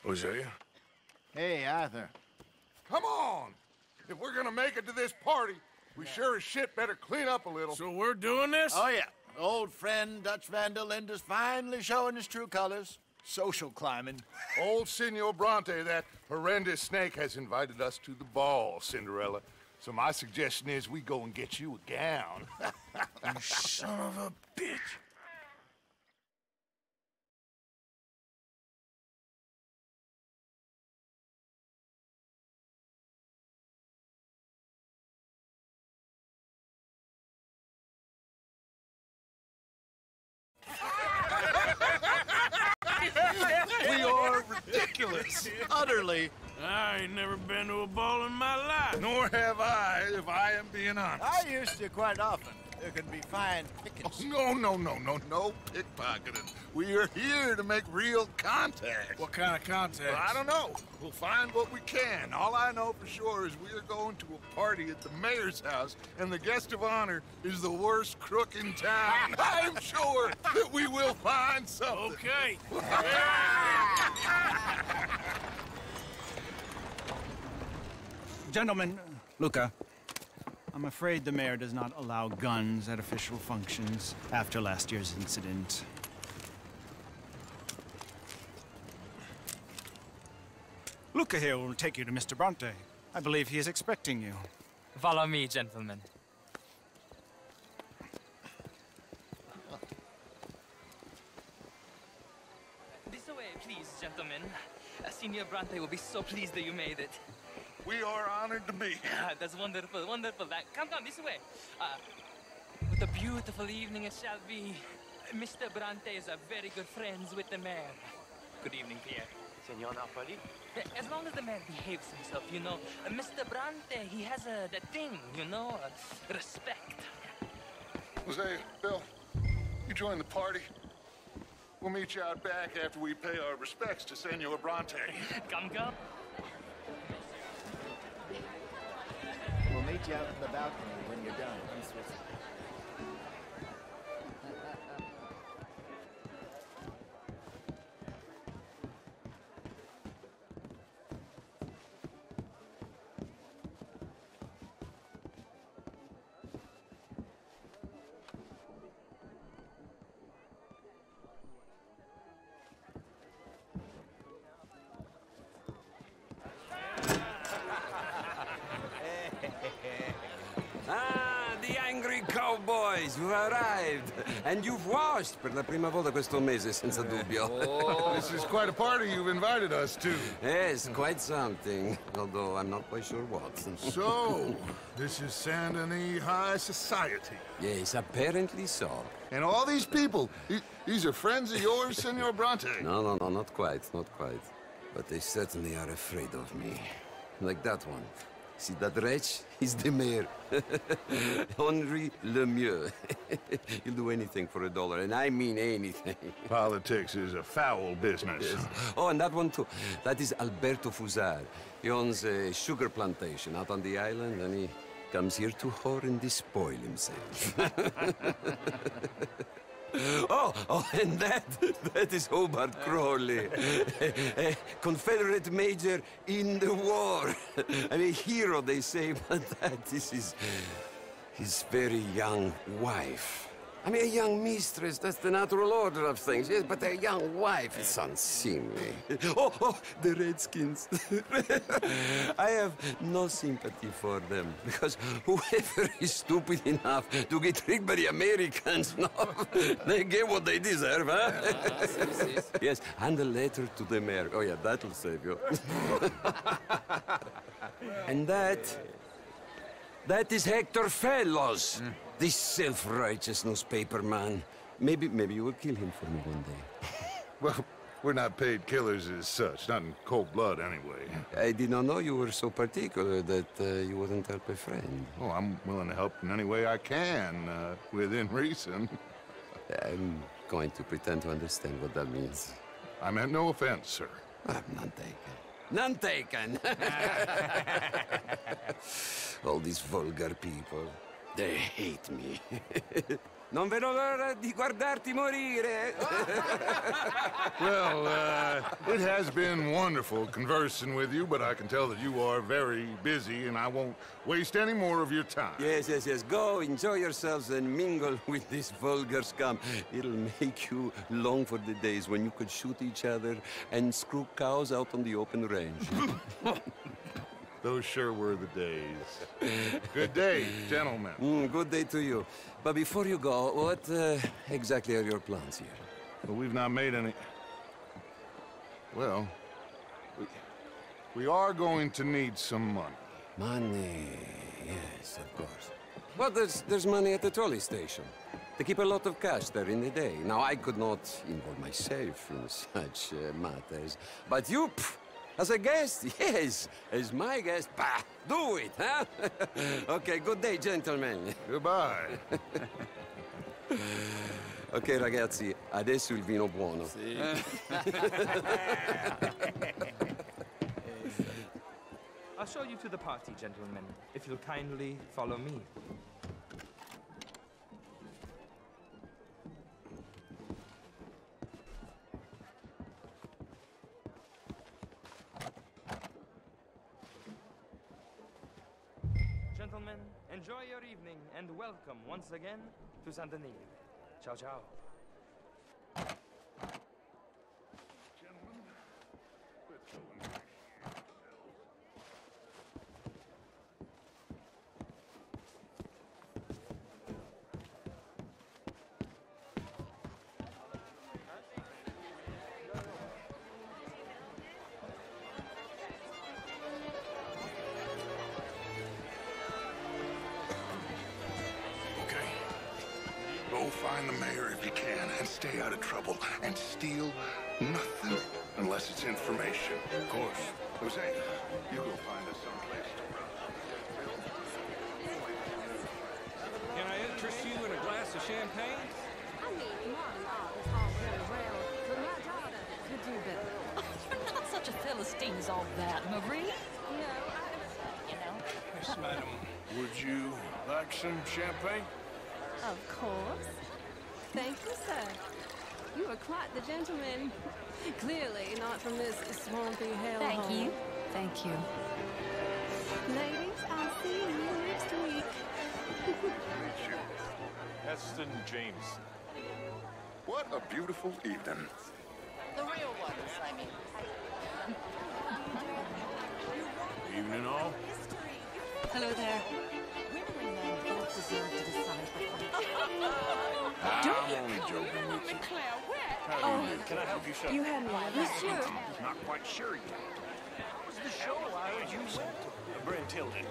Hosea? Hey, Arthur. Come on! If we're gonna make it to this party, we sure as shit better clean up a little. So we're doing this? Oh, yeah. Old friend Dutch Van der Linde's finally showing his true colors. Social climbing. Old Senor Bronte, that horrendous snake, has invited us to the ball, Cinderella. So my suggestion is we go and get you a gown. You son of a bitch. We are ridiculous. Utterly. I ain't never been to a ball in my life. Nor have I, if I am being honest. I used to quite often. There can be fine pickings. No pickpocketing. We are here to make real contact. What kind of contact? Well, I don't know. We'll find what we can. All I know for sure is we are going to a party at the mayor's house, and the guest of honor is the worst crook in town. I'm sure that we will find something. Okay. Gentlemen, Luca, I'm afraid the mayor does not allow guns at official functions after last year's incident. Luca here will take you to Mr. Bronte. I believe he is expecting you. Follow me, gentlemen. This way, please, gentlemen. Senior Bronte will be so pleased that you made it. We are honored to be here. That's wonderful, wonderful. Come this way. What a beautiful evening it shall be. Mr. Bronte is a very good friends with the mayor. Good evening, Pierre. Senor Napoli? As long as the man behaves himself, you know. Mr. Bronte, he has that thing, you know, respect. Jose, Bill, you join the party. We'll meet you out back after we pay our respects to Senor Bronte. Come. We'll meet you out in the balcony when you're done. Ah, the angry cowboys who arrived. And you've washed per la prima volta questo mese, senza dubbio. This is quite a party you've invited us to. Yes, quite something. Although I'm not quite sure what. So, this is Saint Denis High Society. Yes, apparently so. And all these people, these are friends of yours, Senor Bronte? No, not quite, not quite. But they certainly are afraid of me. Like that one. See that wretch? He's the mayor. Henri Lemieux. He'll do anything for $1, and I mean anything. Politics is a foul business. Yes. Oh, and that one too. That is Alberto Fusar. He owns a sugar plantation out on the island, and he comes here to whore and despoil himself. Oh, and that is Hobart Crawley, a Confederate major in the war. I mean, hero, they say, but that is his very young wife. I mean, a young mistress, that's the natural order of things, yes, but a young wife is unseemly. Oh, the Redskins. I have no sympathy for them, because whoever is stupid enough to get tricked by the Americans, no, they get what they deserve, huh? Yes, and a letter to the mayor. Oh, yeah, that'll save you. And that is Hector Fellows. This self-righteous newspaper man. Maybe you will kill him for me one day. Well, we're not paid killers as such, not in cold blood anyway. I did not know you were so particular that you wouldn't help a friend. Oh, I'm willing to help in any way I can, within reason. I'm going to pretend to understand what that means. I meant no offense, sir. None taken. None taken! All these vulgar people. They hate me. Non vedo l'ora di guardarti morire. Well, it has been wonderful conversing with you, but I can tell that you are very busy, and I won't waste any more of your time. Yes. Go, enjoy yourselves, and mingle with this vulgar scum. It'll make you long for the days when you could shoot each other and screw cows out on the open range. Those sure were the days. Good day, gentlemen. Good day to you. But before you go, what exactly are your plans here? Well, we've not made any... Well, we are going to need some money. Money, yes, of course. Well, there's money at the trolley station. They keep a lot of cash there in the day. Now, I could not involve myself in such matters. But you, as a guest, yes, as my guest, bah, do it, huh? Okay, good day, gentlemen. Goodbye. Ok, ragazzi, adesso il vino buono. I'll show you to the party, gentlemen, if you'll kindly follow me. Gentlemen, enjoy your evening and welcome once again to Saint Denis. Ciao, ciao. Go find the mayor if you can, and stay out of trouble, and steal nothing unless it's information. Of course. Jose, you go find us someplace to run. Can I interest you in a glass of champagne? I mean, modern art is all very well, but my daughter could do better. You're not such a Philistine as all that, Marie. No, You know? Yes, madam. Would you like some champagne? of course. Thank you, sir. You are quite the gentleman. Clearly not from this swampy hellhole. Thank you. Thank you. Ladies, I'll see you next week. Heston James. What a beautiful evening. The real ones, I mean. Evening all. Hello there. Women and men both deserve to decide before they... I'm only joking with you. Can I help you, sir? You hadn't Monsieur. Not quite sure yet. How was the show I heard you went to? Brent Tilden.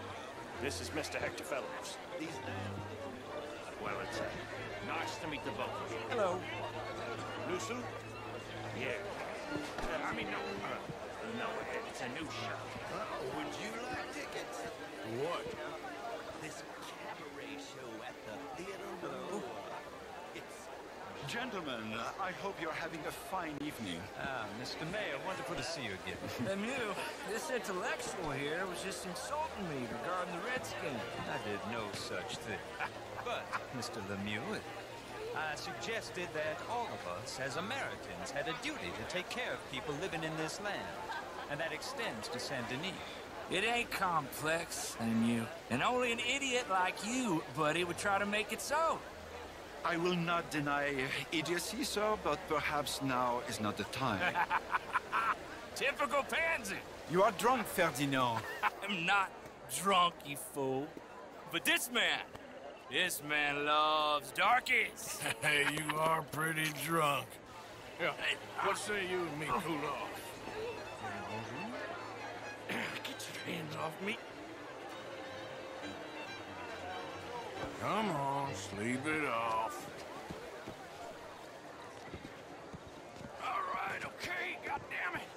This is Mr. Hector Fellows. These... well, it's nice to meet the both of you. Hello. New suit? Yeah. I mean, no, it's a new show. Would you like tickets? What? This cabaret show at the theater. Hello. Gentlemen, I hope you're having a fine evening. Ah, Mr. Mayor, wonderful to see you again. Lemieux, this intellectual here was just insulting me regarding the Redskins. I did no such thing. But, Mr. Lemieux, I suggested that all of us, as Americans, had a duty to take care of people living in this land. And that extends to Saint Denis. It ain't complex, Lemieux. And only an idiot like you, buddy, would try to make it so. I will not deny idiocy, sir, but perhaps now is not the time. Typical pansy. You are drunk, Ferdinand. I'm not drunk, you fool. But this man loves darkies. Hey, you are pretty drunk. Yeah, what say you and me cool off? Get your hands off me. Come on, sleep it off. All right, okay, goddammit.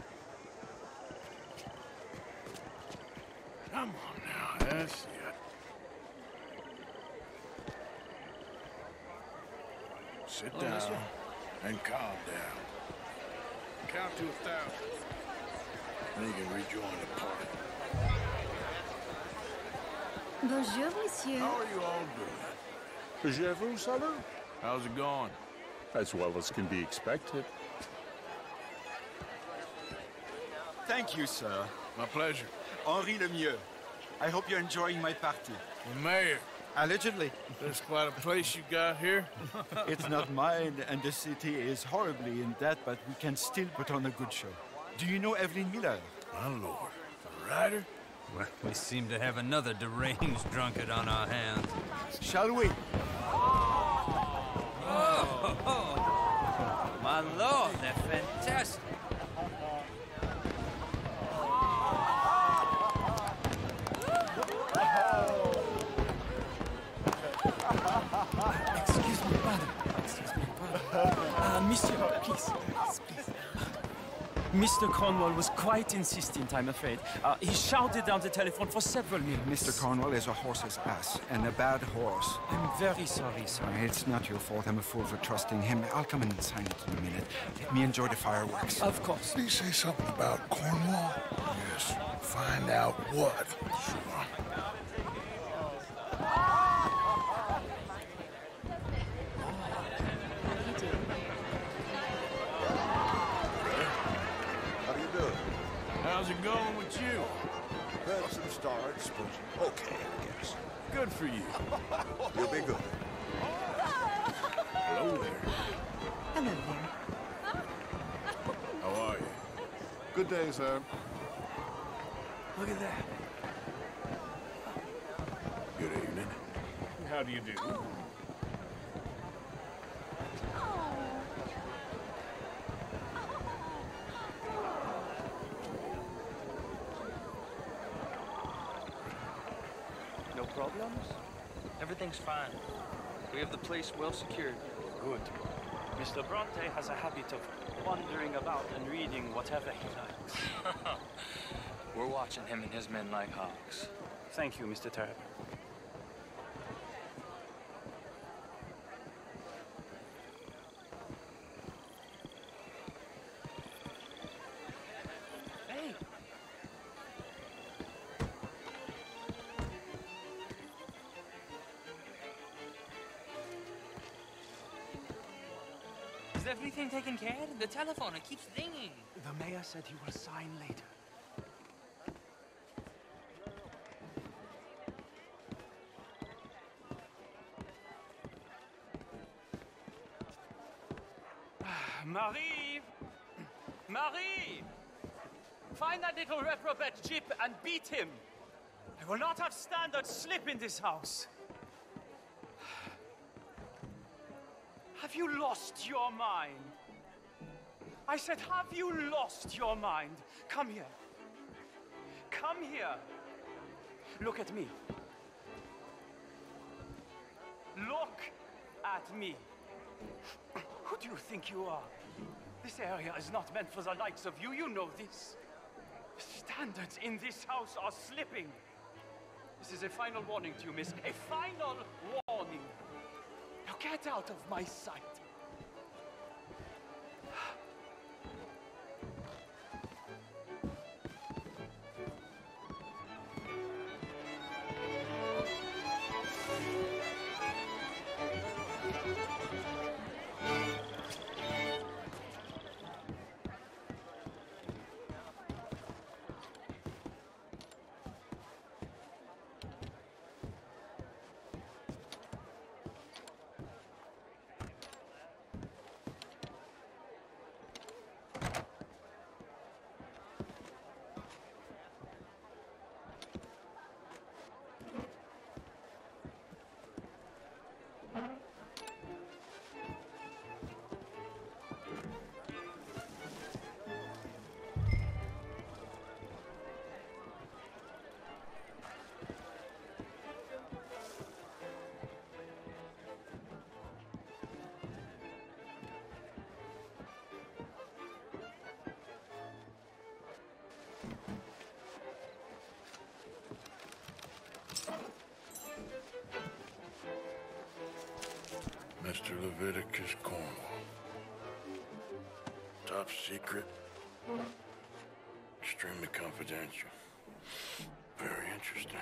Come on now, that's it. Sit down and calm down. Count to 1,000. Then you can rejoin the party. Bonjour, monsieur. How are you all doing? Je vous salue. How's it going? As well as can be expected. Thank you, sir. My pleasure. Henri Lemieux. I hope you're enjoying my party. The mayor. Allegedly. There's quite a place you got here. It's not mine, and the city is horribly in debt, but we can still put on a good show. Do you know Evelyn Miller? My lord. The writer? Well, we seem to have another deranged drunkard on our hands. Shall we? Oh, my lord, they're fantastic. Excuse me, pardon. Excuse me, pardon. Monsieur, please. Mr. Cornwall was quite insistent, I'm afraid. He shouted down the telephone for several minutes. Mr. Cornwall is a horse's ass, and a bad horse. I'm very sorry, sir. It's not your fault. I'm a fool for trusting him. I'll come in and sign it in a minute. Let me enjoy the fireworks. Of course. Did he say something about Cornwall? Yes. Find out what. Sure. How's it going with you? Had some starts, but okay, I guess. Good for you. You'll be good. Hello there. Hello there. How are you? Good day, sir. Look at that. Good evening. How do you do? No problems? Everything's fine. We have the place well secured. Good. Mr. Bronte has a habit of wandering about and reading whatever he likes. We're watching him and his men like hawks. Thank you, Mr. Terrapin. Hey! Is everything taken care of? The telephone, it keeps ringing. The mayor said he will sign later. Marie! Marie! Find that little reprobate Jip and beat him. I will not have standard slip in this house. Have you lost your mind? I said, have you lost your mind? Come here. Come here. Look at me. Look at me. Who do you think you are? This area is not meant for the likes of you. You know this. Standards in this house are slipping. This is a final warning to you, miss. A final warning. Now get out of my sight. Mr. Leviticus Cornwall. Top secret. Extremely confidential. Very interesting.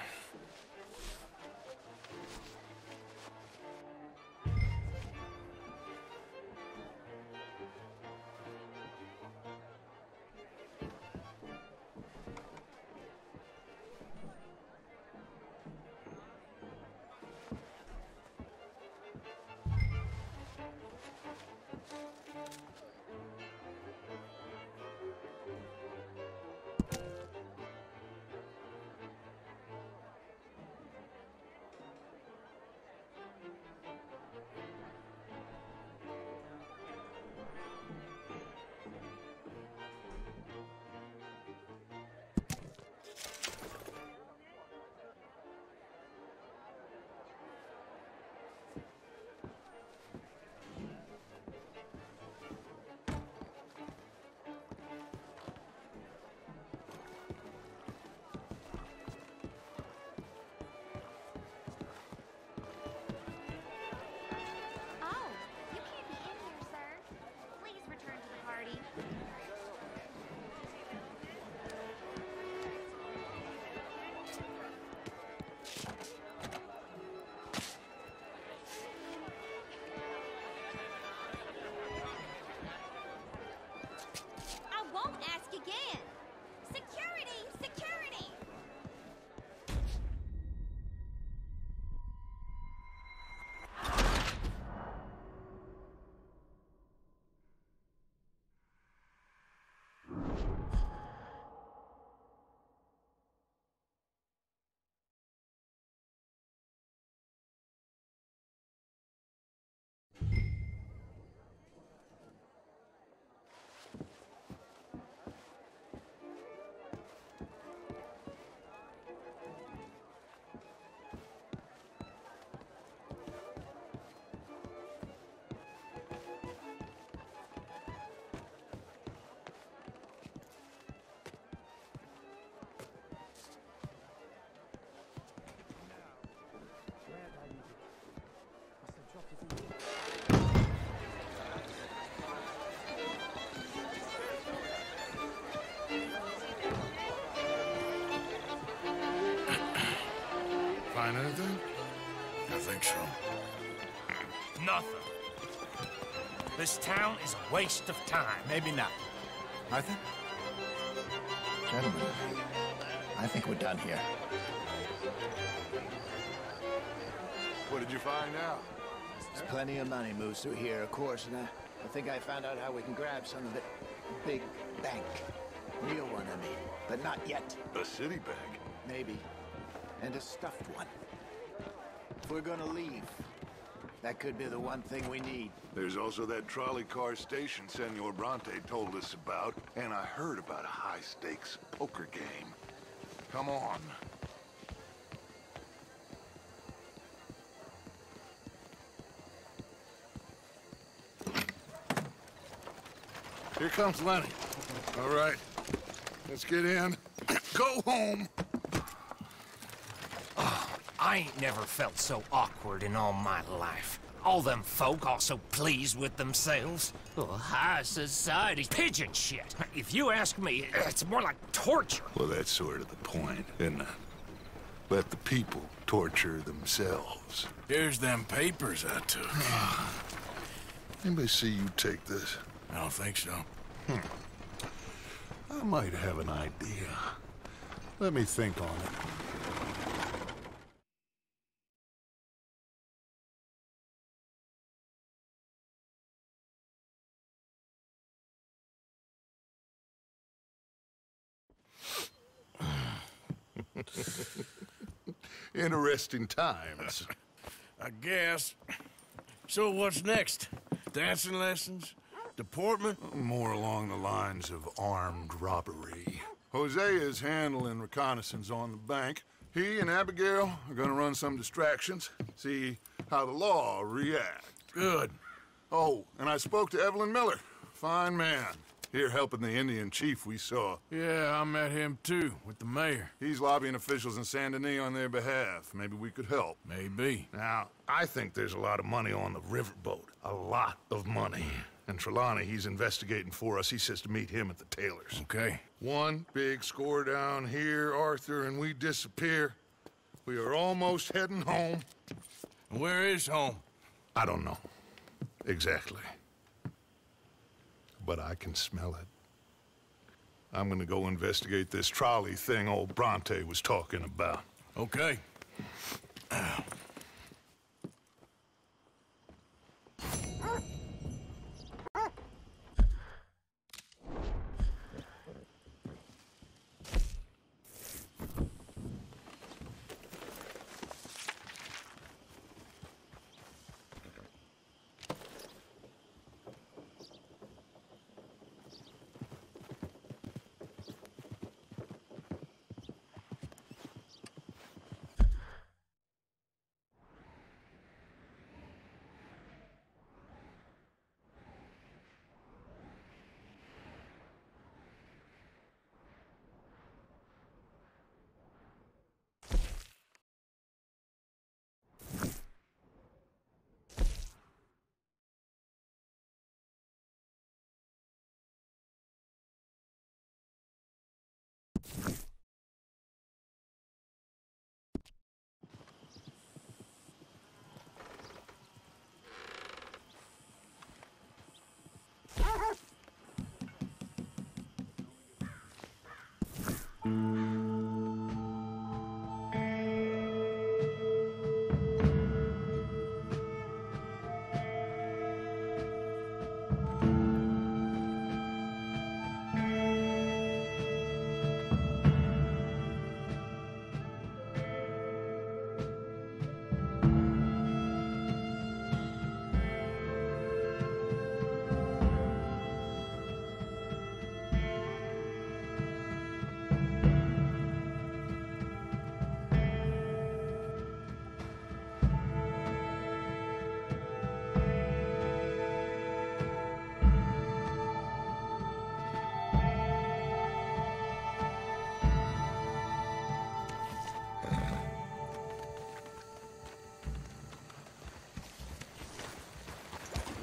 nothing. This town is a waste of time. Maybe not. Arthur? Gentlemen, I think we're done here. What did you find out? There's plenty of money moves through here, of course, and I think I found out how we can grab some of it. Big bank. Real one, I mean. But not yet. A city bank? Maybe. And a stuffed one. If we're gonna leave, that could be the one thing we need. There's also that trolley car station Senor Bronte told us about, and I heard about a high-stakes poker game. Come on. Here comes Lenny. All right, let's get in. Go home. Oh, I ain't never felt so awkward in all my life. All them folk all so pleased with themselves. Oh, high society pigeon shit. If you ask me, it's more like torture. Well, that's sort of the point, isn't it? Let the people torture themselves. Here's them papers I took. Anybody see you take this? I don't think so. I might have an idea. Let me think on it. Interesting times. I guess. So what's next? Dancing lessons? Deportment? More along the lines of armed robbery. Jose is handling reconnaissance on the bank. He and Abigail are gonna run some distractions, see how the law reacts. Good. Oh, and I spoke to Evelyn Miller. Fine man. Here helping the Indian chief we saw. Yeah, I met him too, with the mayor. He's lobbying officials in Saint Denis on their behalf. Maybe we could help. Maybe. Now, I think there's a lot of money on the riverboat. A lot of money. And Trelawney, he's investigating for us. He says to meet him at the Taylor's. Okay. One big score down here, Arthur, and we disappear. We are almost heading home. Where is home? I don't know. Exactly. But I can smell it. I'm gonna go investigate this trolley thing old Bronte was talking about. Okay.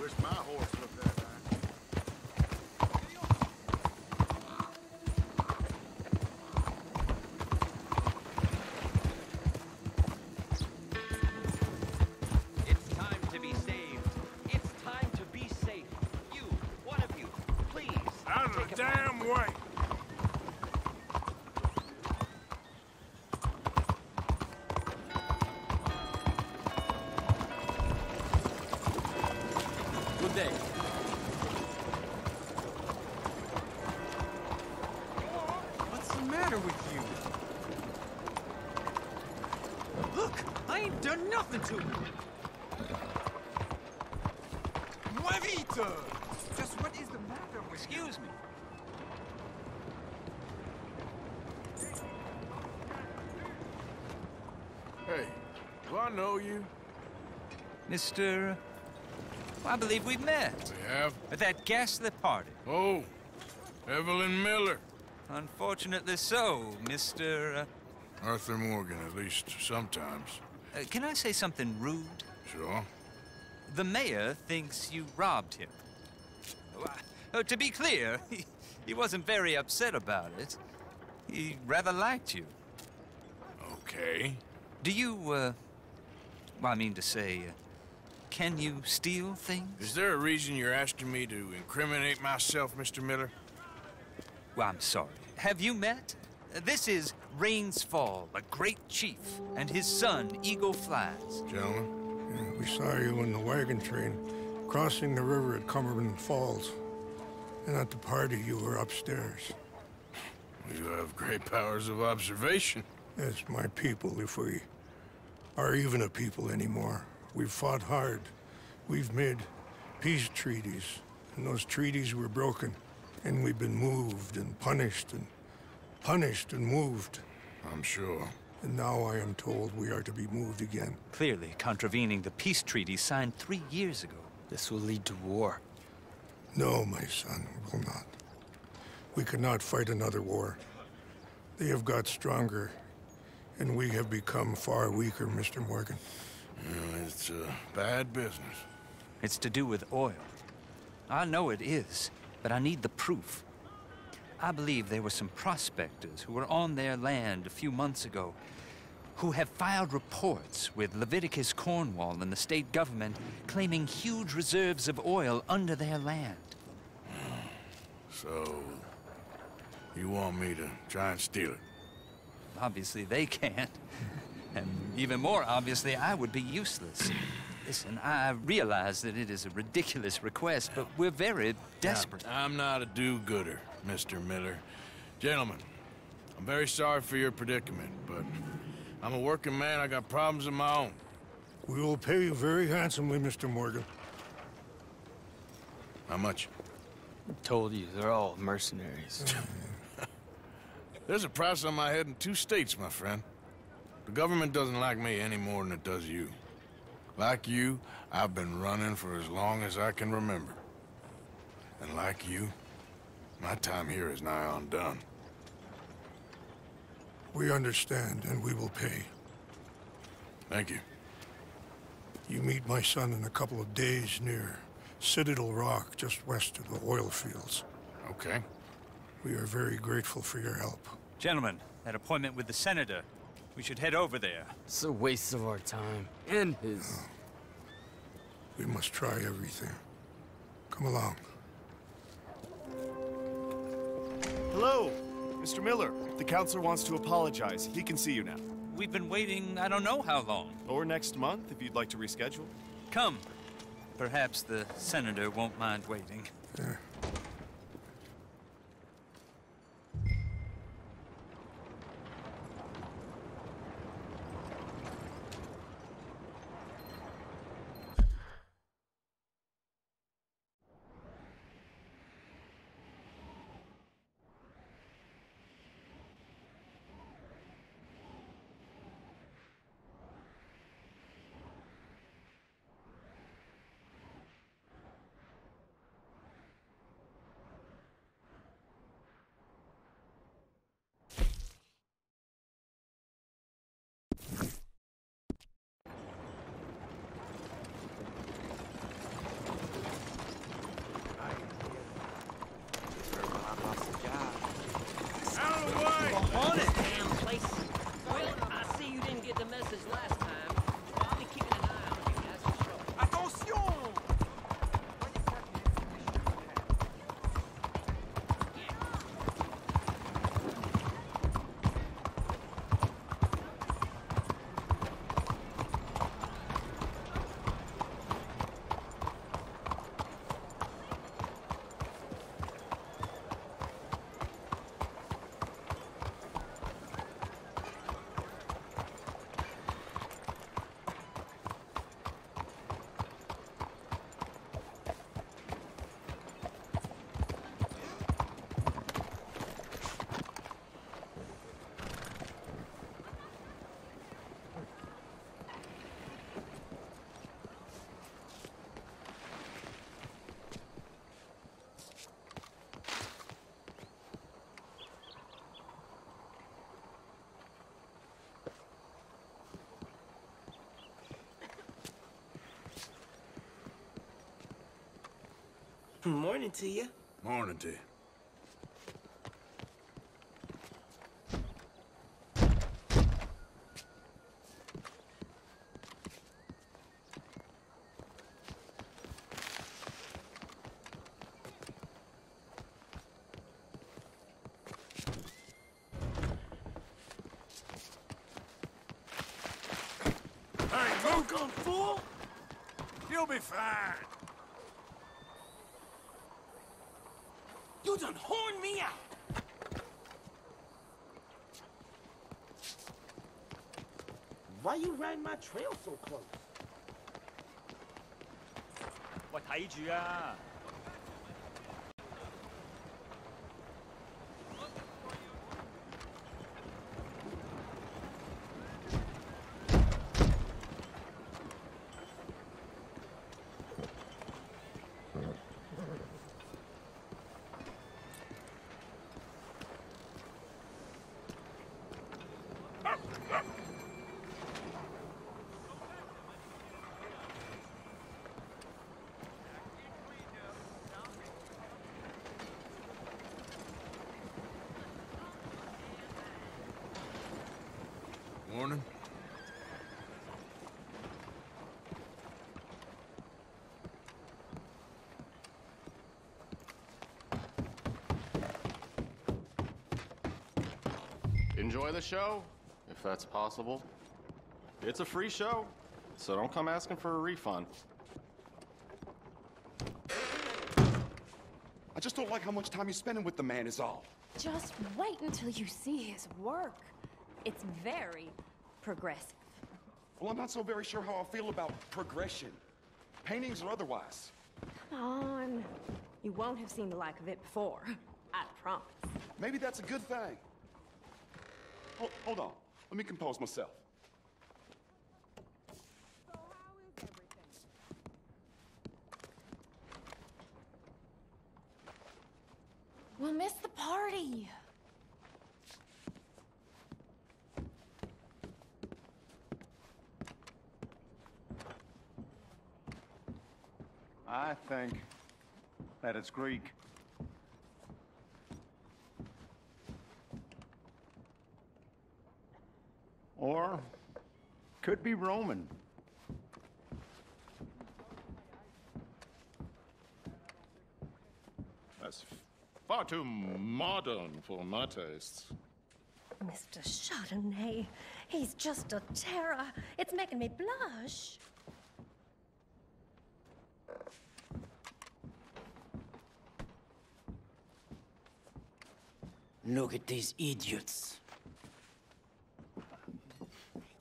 Wish my horse looked that It's time to be saved. way. Good day. What's the matter with you? Look, I ain't done nothing to him. Muevito! Just what is the matter with you? Excuse me. Hey, do I know you? Mr. I believe we've met. We have? At that ghastly party. Oh, Evelyn Miller. Unfortunately so, Mr. Arthur Morgan, at least sometimes. Can I say something rude? Sure. The mayor thinks you robbed him. To be clear, he wasn't very upset about it. He rather liked you. Okay. Do you, well, I mean to say, can you steal things? Is there a reason you're asking me to incriminate myself, Mr. Miller? Well, I'm sorry. Have you met? This is Rains Fall, a great chief, and his son, Eagle Flies. Gentlemen? Yeah, we saw you in the wagon train, crossing the river at Cumberland Falls. And at the party, you were upstairs. You have great powers of observation. Yes, my people, if we are even a people anymore. We've fought hard. We've made peace treaties, and those treaties were broken. And we've been moved and punished and moved. I'm sure. And now I am told we are to be moved again. Clearly contravening the peace treaty signed 3 years ago. This will lead to war. No, my son, it will not. We cannot fight another war. They have got stronger, and we have become far weaker, Mr. Morgan. Well, it's bad business. It's to do with oil. I know it is, but I need the proof. I believe there were some prospectors who were on their land a few months ago who have filed reports with Leviticus Cornwall and the state government claiming huge reserves of oil under their land. So, you want me to try and steal it? Obviously they can't. And even more obviously, I would be useless. Listen, I realize that it is a ridiculous request, but we're very desperate. Now, I'm not a do-gooder, Mr. Miller. Gentlemen, I'm very sorry for your predicament, but I'm a working man. I got problems of my own. We will pay you very handsomely, Mr. Morgan. How much? I told you, they're all mercenaries. There's a price on my head in 2 states, my friend. The government doesn't like me any more than it does you. Like you, I've been running for as long as I can remember. And like you, my time here is nigh on done. We understand, and we will pay. Thank you. You meet my son in a couple of days near Citadel Rock, just west of the oil fields. Okay. We are very grateful for your help. Gentlemen, that appointment with the senator. We should head over there. It's a waste of our time. And his. We must try everything. Come along. Hello, Mr. Miller. The counselor wants to apologize. He can see you now. We've been waiting I don't know how long. Or next month, if you'd like to reschedule. Come. Perhaps the senator won't mind waiting. Yeah. Morning to you. Morning to you. Hey, move on, fool! You'll be fine. You done horned me out. Why you riding my trail so close? 喂，睇住啊！ Morning. Enjoy the show, if that's possible. It's a free show, so don't come asking for a refund. I just don't like how much time you're spending with the man is all. Just wait until you see his work. It's very progressive. Well, I'm not so very sure how I feel about progression. Paintings or otherwise. Come on. You won't have seen the like of it before. I promise. Maybe that's a good thing. Hold on. Let me compose myself. We'll miss the party. I think that it's Greek. Or could be Roman. That's far too modern for my tastes. Mr. Chardonnay, he's just a terror. It's making me blush. Look at these idiots.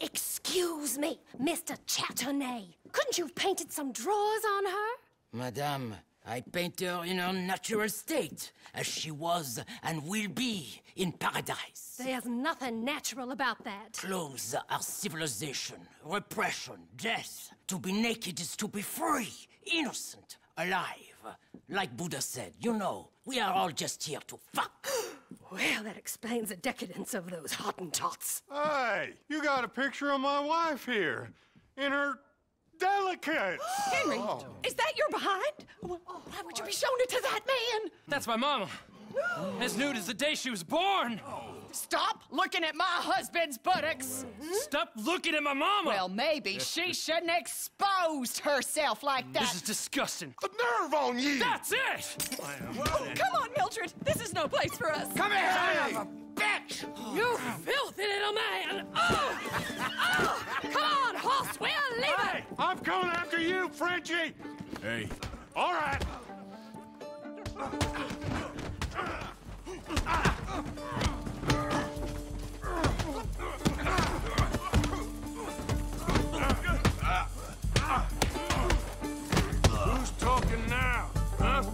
Excuse me, Mr. Chardonnay. Couldn't you have painted some drawers on her? Madame, I paint her in her natural state, as she was and will be in paradise. There's nothing natural about that. Clothes are civilization, repression, death. To be naked is to be free, innocent, alive. Like Buddha said, you know, we are all just here to fuck. Well, that explains the decadence of those Hottentots. Hey, you got a picture of my wife here. In her delicates. Henry, is that your behind? Why would you be showing it to that man? That's my mama. As nude as the day she was born. Stop looking at my husband's buttocks. Stop looking at my mama. Well, maybe she shouldn't have exposed herself like that. This is disgusting. The nerve on you! That's it! Come on, Mildred. This is no place for us. Come here, Hey! son of a bitch! You filthy little man. Oh! Oh! Come on, horse. We're leaving. Hey, I'm coming after you, Frenchie! Hey. All right. Who's talking now, huh?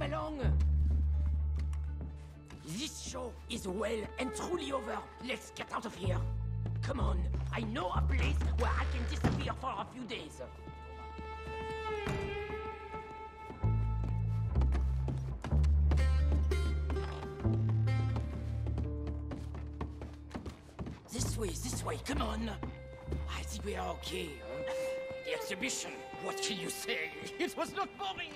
come along. This show is well and truly over. Let's get out of here. Come on, I know a place where I can disappear for a few days. This way, come on. I think we are okay. Huh? The exhibition, what can you say? It was not boring.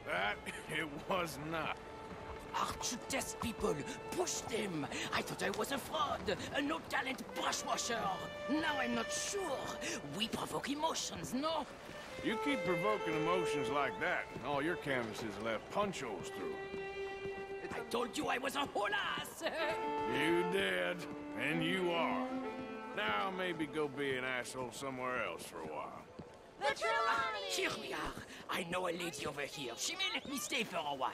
That it was not. Art should test people, push them. I thought I was a fraud, a no-talent brushwasher. Now I'm not sure. We provoke emotions, no? You keep provoking emotions like that, and all your canvases left punch holes through. I told you I was a whole ass. You did, and you are. Now maybe go be an asshole somewhere else for a while. The Trelawney! Here we are. I know a lady over here. She may let me stay for a while.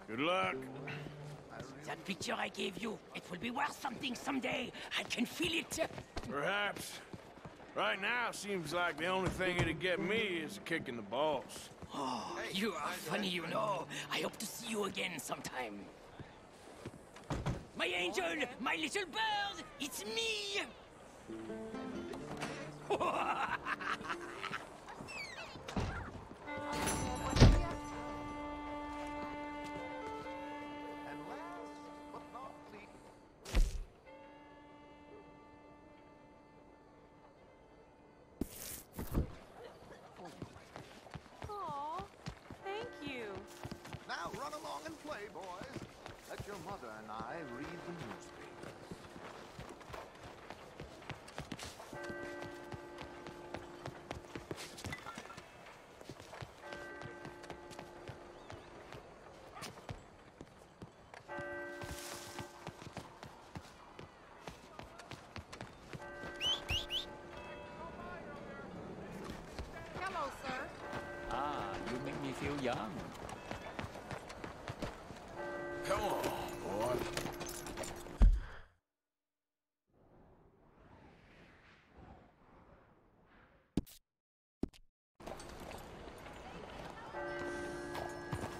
Good luck. That picture I gave you, it will be worth something someday. I can feel it. Perhaps. Right now, seems like the only thing it'd get me is a kick in the balls. Oh, you are funny, you know. I hope to see you again sometime. My angel, my little bird, it's me! Aw, thank you. Now run along and play, boys. Let your mother and I read the newspaper. Hello, sir. Ah, you make me feel young. Come on, boy.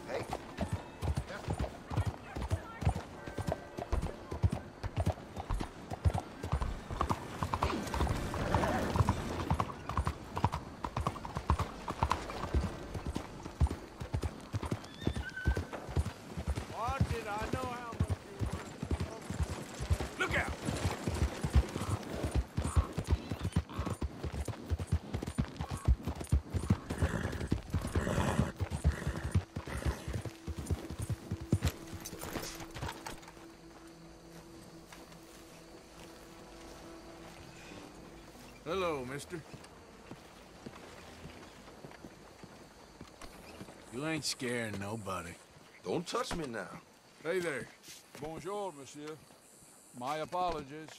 Hey. What did I know how much you were? Look out! Hello, mister. You ain't scaring nobody. Don't touch me now. Hey there. Bonjour, monsieur. My apologies.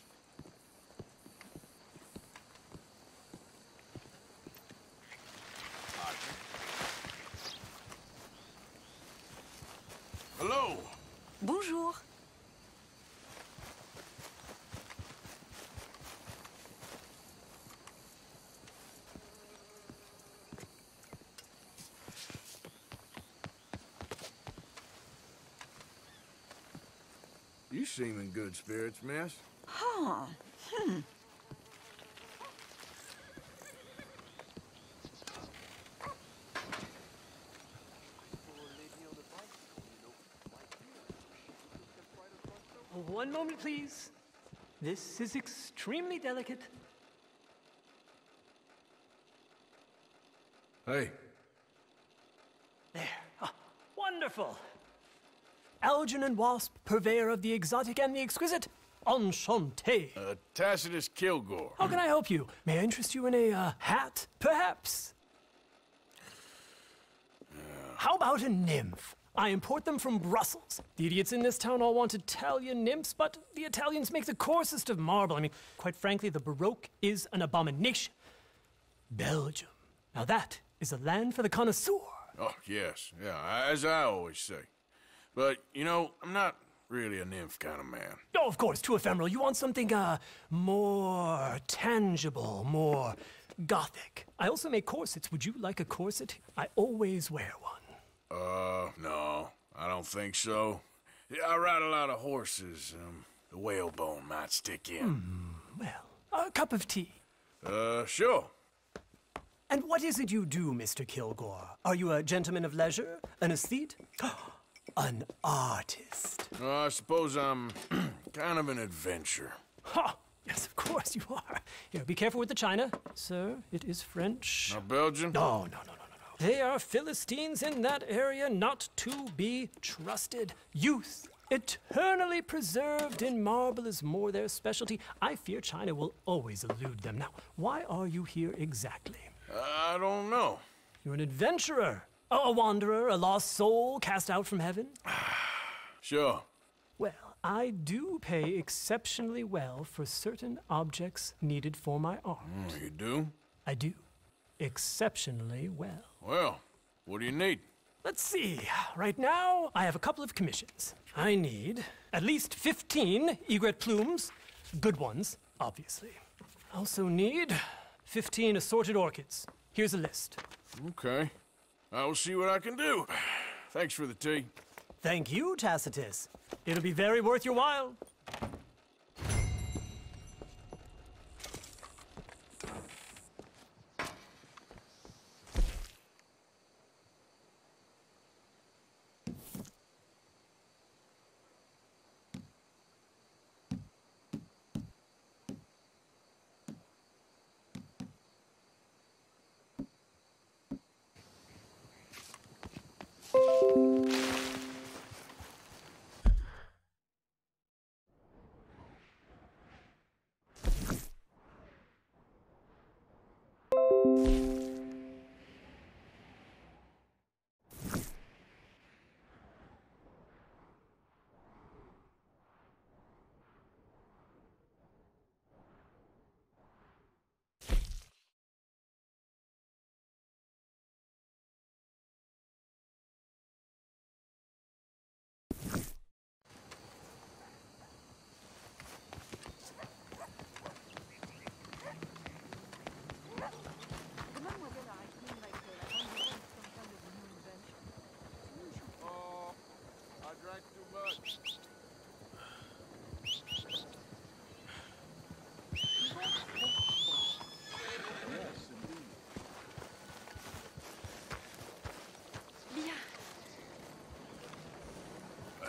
Hello. Bonjour. You seem in good spirits, miss. Huh. One moment, please. This is extremely delicate. Hey. There. Ah, wonderful. Algernon Wasp, purveyor of the exotic and the exquisite. Enchanté. Tacitus Kilgore. How can I help you? May I interest you in a hat, perhaps? How about a nymph? I import them from Brussels. The idiots in this town all want Italian nymphs, but the Italians make the coarsest of marble. I mean, quite frankly, the Baroque is an abomination. Belgium. Now that is a land for the connoisseur. Oh, yes. Yeah, as I always say. But, you know, I'm not really a nymph kind of man. Oh, of course, too ephemeral. You want something, more tangible, more gothic. I also make corsets. Would you like a corset? I always wear one. No, I don't think so. Yeah, I ride a lot of horses. The whalebone might stick in. Well, a cup of tea. Sure. And what is it you do, Mr. Kilgore? Are you a gentleman of leisure? An aesthete? An artist? I suppose I'm kind of an adventurer. Ha! Yes, of course you are. Here, be careful with the china. Sir, it is French. Not Belgian? No. They are Philistines in that area, not to be trusted. Youth, eternally preserved in marble, is more their specialty. I fear China will always elude them. Now, why are you here exactly? I don't know. You're an adventurer, a wanderer, a lost soul cast out from heaven? Sure. Well, I do pay exceptionally well for certain objects needed for my art. You do? I do. Exceptionally well. Well, what do you need? Let's see. Right now, I have a couple of commissions. I need at least 15 egret plumes. Good ones, obviously. I also need 15 assorted orchids. Here's a list. Okay. I will see what I can do. Thanks for the tea. Thank you, Tacitus. It'll be very worth your while.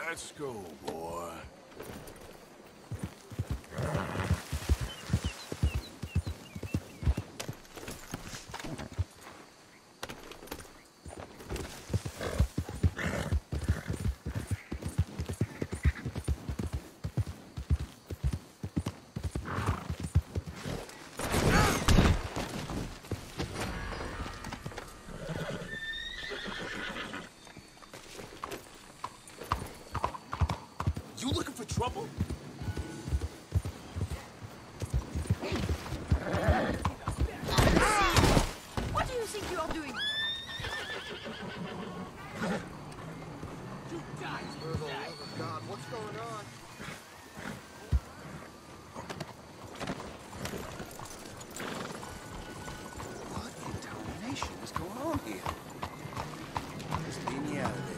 Let's go, boy. You looking for trouble? What do you think you are doing? You guys, for the love of God, what's going on? What in tarnation is going on here? Just leave me out of this.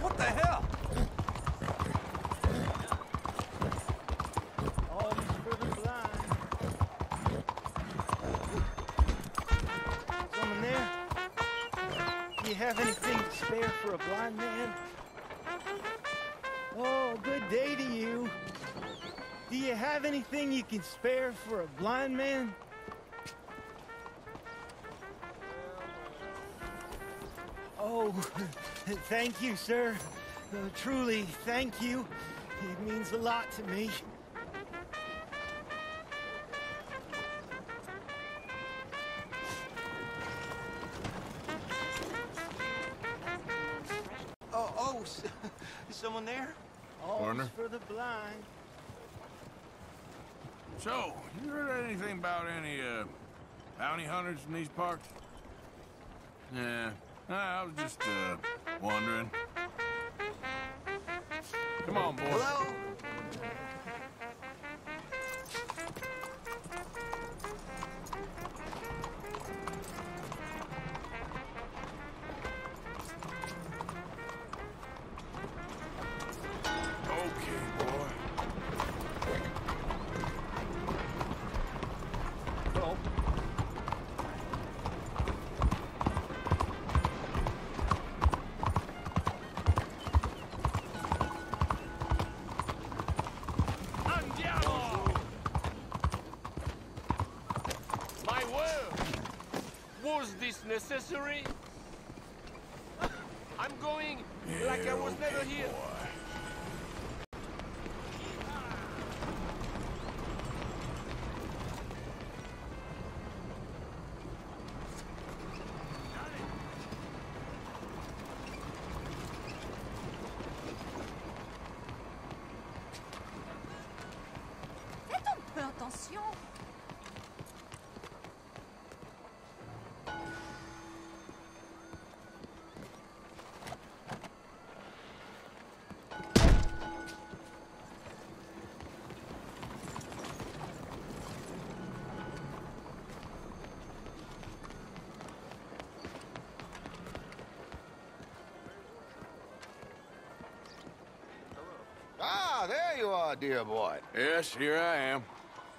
What the hell? Alms for the blind. Someone there? Do you have anything to spare for a blind man? Oh, good day to you. Do you have anything you can spare for a blind man? Oh, thank you, sir. Truly, thank you. It means a lot to me. Oh, is someone there? Corner. For the blind. So, you heard anything about any, bounty hunters in these parts? Yeah, I was just, wondering. Come on, boy. Hello? Was this necessary? I'm going like I was never here. Faites un peu attention. Ah, there you are, dear boy. Yes, here I am.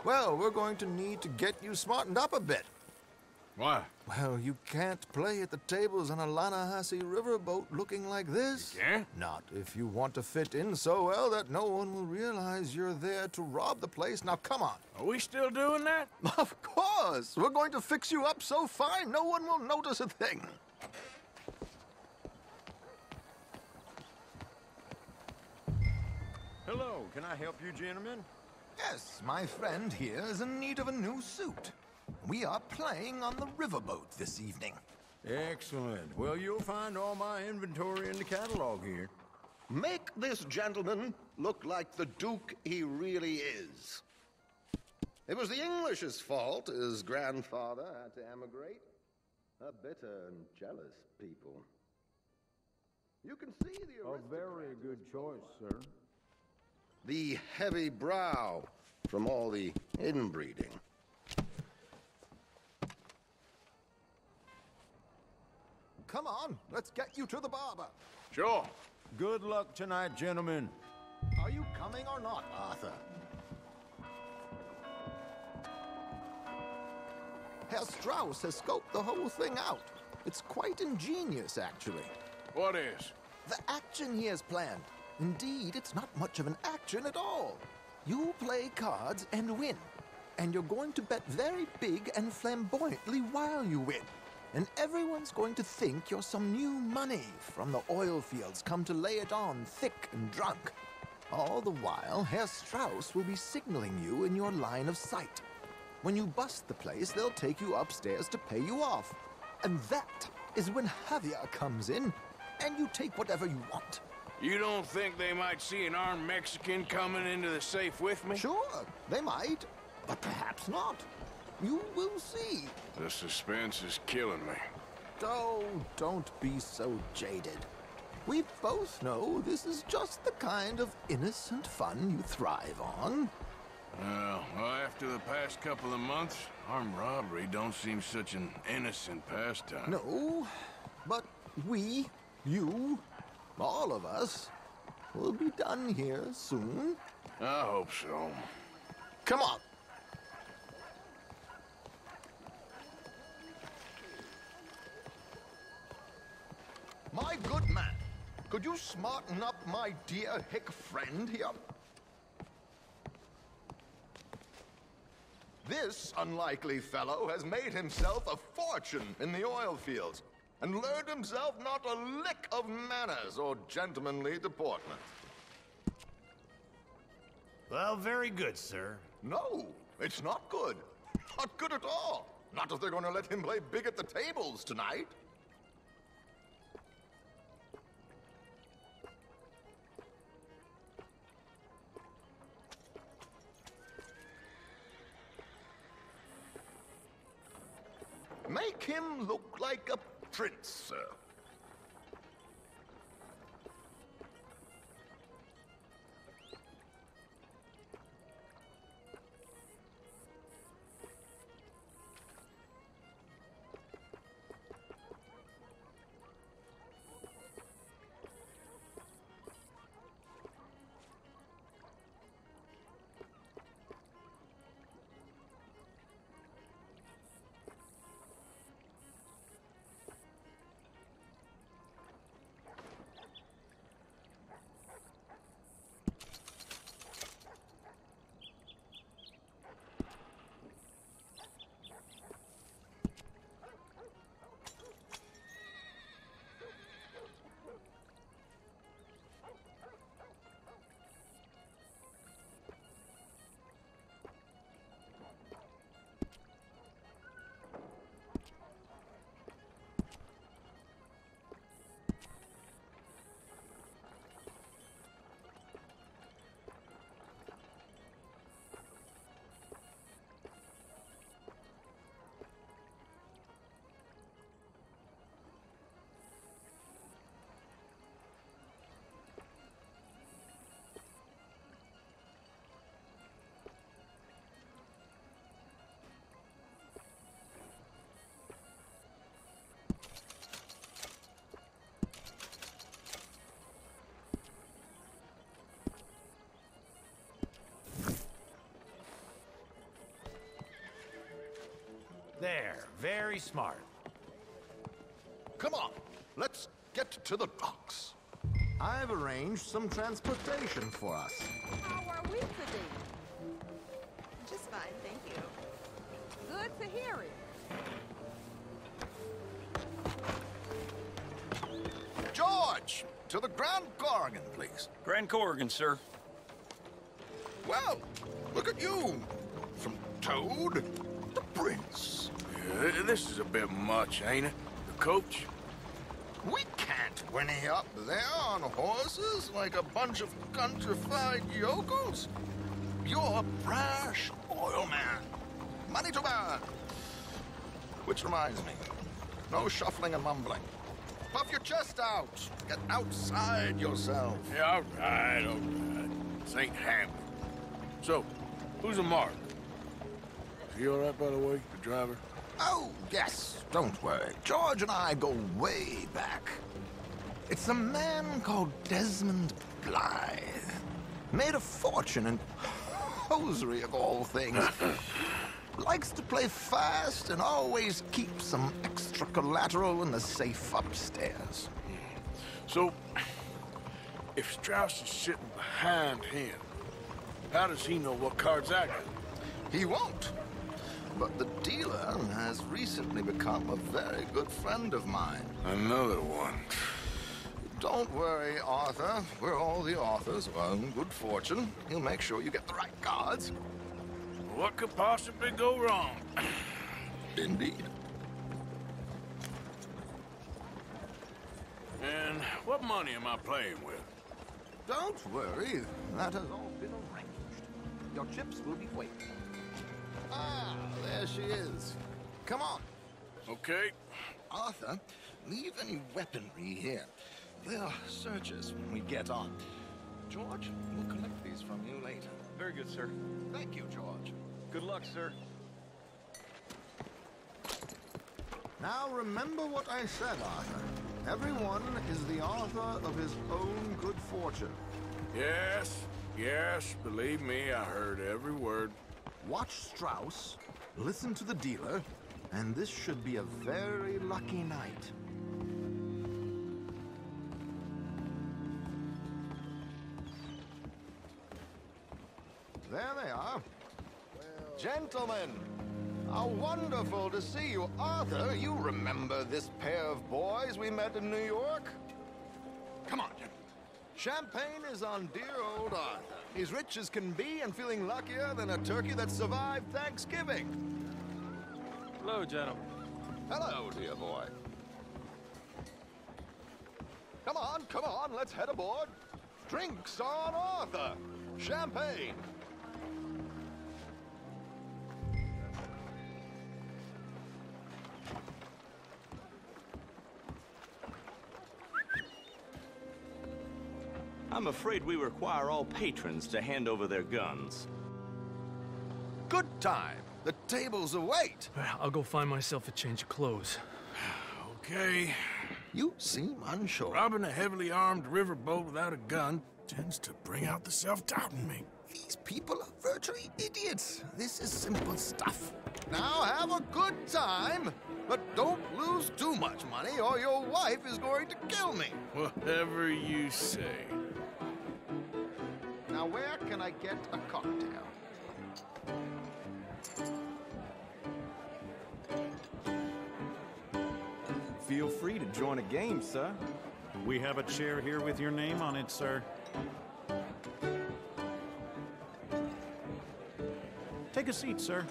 Well, we're going to need to get you smartened up a bit. Why? Well, you can't play at the tables on a Lannahechee riverboat looking like this. You can't? Not if you want to fit in so well that no one will realize you're there to rob the place. Now, come on. Are we still doing that? Of course. We're going to fix you up so fine no one will notice a thing. Hello, can I help you, gentlemen? Yes, my friend here is in need of a new suit. We are playing on the riverboat this evening. Excellent. Well, you'll find all my inventory in the catalog here. Make this gentleman look like the Duke he really is. It was the English's fault his grandfather had to emigrate. A bitter and jealous people. You can see the A very good choice, sir. The heavy brow from all the inbreeding. Come on, let's get you to the barber. Sure. Good luck tonight, gentlemen. Are you coming or not, Arthur? Herr Strauss has scoped the whole thing out. It's quite ingenious, actually. What is? The action he has planned. Indeed, it's not much of an action at all. You play cards and win. And you're going to bet very big and flamboyantly while you win. And everyone's going to think you're some new money from the oil fields come to lay it on thick and drunk. All the while, Herr Strauss will be signaling you in your line of sight. When you bust the place, they'll take you upstairs to pay you off. And that is when Javier comes in, and you take whatever you want. You don't think they might see an armed Mexican coming into the safe with me? Sure, they might, but perhaps not. You will see. The suspense is killing me. Oh, don't be so jaded. We both know this is just the kind of innocent fun you thrive on. Well, after the past couple of months, armed robbery don't seem such an innocent pastime. No, but we, you, all of us, will be done here soon. I hope so. Come on. My good man, could you smarten up my dear hick friend here? This unlikely fellow has made himself a fortune in the oil fields and learned himself not a lick of manners or gentlemanly deportment. Well, very good, sir. No, it's not good. Not good at all. Not if they're going to let him play big at the tables tonight. Make him look like a prince, sir. There, very smart. Come on, let's get to the docks. I've arranged some transportation for us. How are we today? Just fine, thank you. Good to hear it. George, to the Grand Corrigan, please. Grand Corrigan, sir. Well, look at you. From Toad to Prince. Yeah, this is a bit much, ain't it? The coach? We can't whinny up there on horses like a bunch of countrified yokels. You're a brash oil man. Money to burn. Which reminds me, no shuffling and mumbling. Puff your chest out. Get outside yourself. Yeah, all right, all right. This ain't happening. So, who's a mark? Is he all right, by the way, the driver? Oh, yes. Don't worry. George and I go way back. It's a man called Desmond Blythe. Made a fortune in hosiery of all things. Likes to play fast and always keeps some extra collateral in the safe upstairs. So, if Strauss is sitting behind him, how does he know what cards I got? He won't. But the dealer has recently become a very good friend of mine. Another one. Don't worry, Arthur. We're all the authors of our own good fortune. He'll make sure you get the right cards. What could possibly go wrong? Indeed. And what money am I playing with? Don't worry. That has all been arranged. Your chips will be waiting. Ah, there she is. Come on. Okay. Arthur, leave any weaponry here. They'll search us when we get on. George, we'll collect these from you later. Very good, sir. Thank you, George. Good luck, sir. Now remember what I said, Arthur. Everyone is the author of his own good fortune. Yes, yes, believe me, I heard every word. Watch Strauss, listen to the dealer, and this should be a very lucky night. There they are. Gentlemen, how wonderful to see you. Arthur, you remember this pair of boys we met in New York? Come on, gentlemen. Champagne is on dear old Arthur. He's rich as can be and feeling luckier than a turkey that survived Thanksgiving. Hello, gentlemen. Hello, dear boy. Come on, let's head aboard. Drinks on Arthur. Champagne. I'm afraid we require all patrons to hand over their guns. Good time. The tables await. I'll go find myself a change of clothes. Okay. You seem unsure. Robbing a heavily armed riverboat without a gun tends to bring out the self-doubt in me. These people are virtually idiots. This is simple stuff. Now have a good time, but don't lose too much money or your wife is going to kill me. Whatever you say. Now where can I get a cocktail? Feel free to join a game, sir. We have a chair here with your name on it, sir. Take a seat, sir.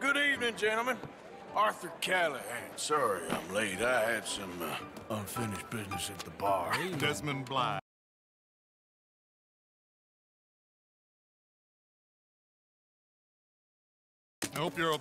Good evening, gentlemen. Arthur Callahan. Sorry I'm late. I had some unfinished business at the bar. Desmond Blythe. I hope you're a